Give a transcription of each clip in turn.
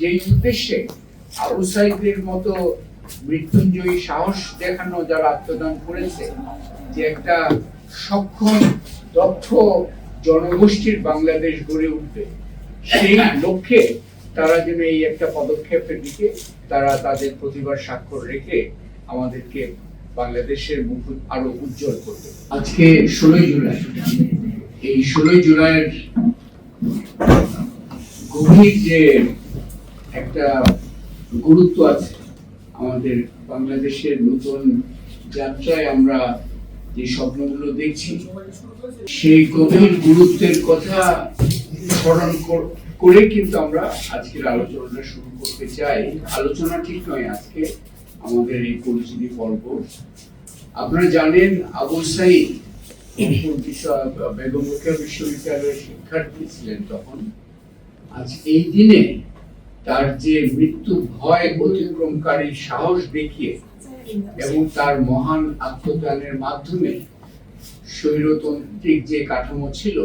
যেই উদ্দেশ্যে আবু সাইদের মতো মৃত্যুঞ্জয়ী সাহস দেখানো যারা আত্মদান করেছে, যে একটা সক্ষম দক্ষ জনগোষ্ঠীর বাংলাদেশ গড়ে উঠবে, সেই লক্ষ্যে তারা যেন এই একটা পদক্ষেপের দিকে তারা তাদের প্রতিভার স্বাক্ষর রেখে আমাদেরকে বাংলাদেশের মুখ আরো উজ্জ্বল করবে। আজকে 16 জুলাই, এই 16 জুলাইয়ের গভীর যে একটা গুরুত্ব আছে আমাদের বাংলাদেশের নতুন যাত্রায় আমরা যে স্বপ্নগুলো দেখছি, সেই গভীর গুরুত্বের কথা স্মরণ করে কিন্তু আমরা আজকের আলোচনাটা শুরু করতে চাই। আলোচনা ঠিক নয়, আজকে আমাদের এই পরিচিতি পর্ব। আপনারা জানেন আবু সাইদ বেগম রোকেয়া বিশ্ববিদ্যালয়ের শিক্ষার্থী ছিলেন তখন। আজ এই দিনে তার যে মৃত্যু ভয় অতিক্রমকারী সাহস দেখিয়ে এবং তার মহান আত্মদানের মাধ্যমে স্বৈরতান্ত্রিক যে কাঠামো ছিল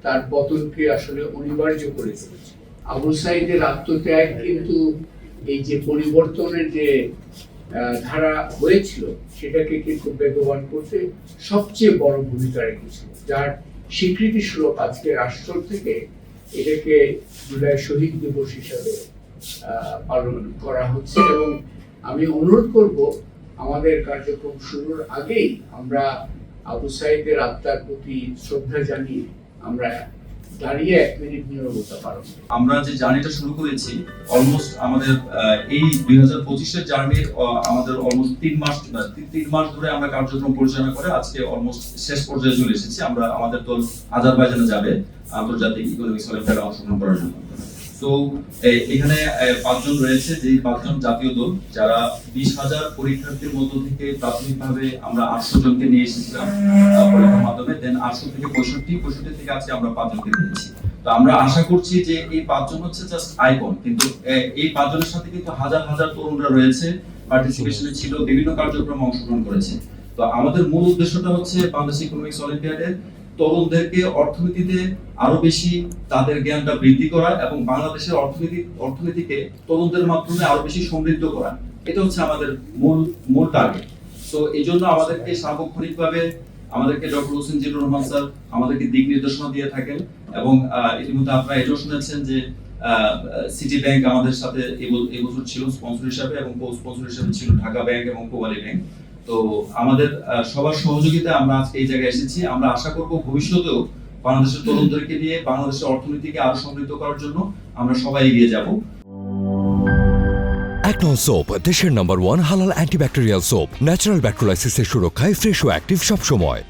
তার পতনকে আসলে অনিবার্য করে তুলেছে। আবু সাইদের আত্মত্যাগ কিন্তু এই যে পরিবর্তনের যে ধারা হয়েছিল সেটাকে কিন্তু বেগবান করতে সবচেয়ে বড় ভূমিকা রেখেছিল, যার স্বীকৃতি স্বরূপ আজকে রাষ্ট্র থেকে এটাকে জুলাই শহীদ দিবস হিসাবে পালন করা হচ্ছে। এবং আমি অনুরোধ করব আমাদের কার্যক্রম শুরুর আগেই আমরা আবু সাইদের আত্মার প্রতি শ্রদ্ধা জানিয়ে আমরা দাঁড়িয়ে 1 মিনিট নীরবতা পালন করি। আমরা যে জার্নিটা শুরু করেছি অলমোস্ট আমাদের এই 2025-এর জার্নির আমাদের অলমোস্ট 3 মাস ধরে আমরা কার্যক্রম পরিচালনা করে আজকে অলমোস্ট শেষ পর্যায়ে চলে এসেছি। আমরা আমাদের দল আজারবাইজানে যাবে আন্তর্জাতিক ইকোনমিক্স অলিম্পিয়াডে অংশগ্রহণ করার জন্য। তো এখানে 5 জন রয়েছে, যে 5 জন জাতীয় দল, যারা 20,000 পরীক্ষার্থীর মধ্য থেকে প্রাথমিকভাবে আমরা 800 জনকে নিয়ে এসেছিলাম পরীক্ষার মাধ্যমে। দেন 800 থেকে 65 থেকে আজকে আমরা 5 জনকে নিয়েছি। তো আমরা আশা করছি যে এই 5 জন হচ্ছে জাস্ট আইকন, কিন্তু এই 5 জনের সাথে কিন্তু হাজার হাজার তরুণরা রয়েছে, পার্টিসিপেশনে ছিল, বিভিন্ন কার্যক্রমে অংশগ্রহণ করেছে। তো আমাদের মূল উদ্দেশ্যটা হচ্ছে বাংলাদেশ ইকোনমিক্স অলিম্পিয়াডে তরুণদেরকে অর্থনীতিতে আরো বেশি তাদের জ্ঞানটা বৃদ্ধি করা এবং বাংলাদেশের অর্থনীতিকে তরুণদের মাধ্যমে আরো বেশি সমৃদ্ধ করা, এটা হচ্ছে আমাদের মূল টার্গেট। তো এই জন্য আমাদেরকে সার্বক্ষণিকভাবে আমাদেরকে ডক্টর হোসেন জিল্লুর রহমান স্যার আমাদেরকে দিক নির্দেশনা দিয়ে থাকেন। এবং ইতিমধ্যে আপনারা এটাও শুনেছেন যে সিটি ব্যাংক আমাদের সাথে এবছর ছিল স্পন্সর হিসাবে, এবং কো স্পন্সর হিসাবে ছিল ঢাকা ব্যাংক এবং কোবালি ব্যাংক। তো আমাদের সবার সহযোগিতায় আমরা আজকে এই জায়গায় এসেছি। আমরা আশা করব ভবিষ্যতেও বাংলাদেশের তরুণদেরকে নিয়ে বাংলাদেশের অর্থনীতিকে আরো সমৃদ্ধ করার জন্য আমরা সবাই এগিয়ে যাব। একনল সোপ, দেশের নাম্বার 1 হালাল অ্যান্টিব্যাকটেরিয়াল সোপ, ন্যাচারাল ব্যাকটেরিয়ালাইসিসের সুরক্ষায় ফ্রেশ ও অ্যাক্টিভ সবসময়।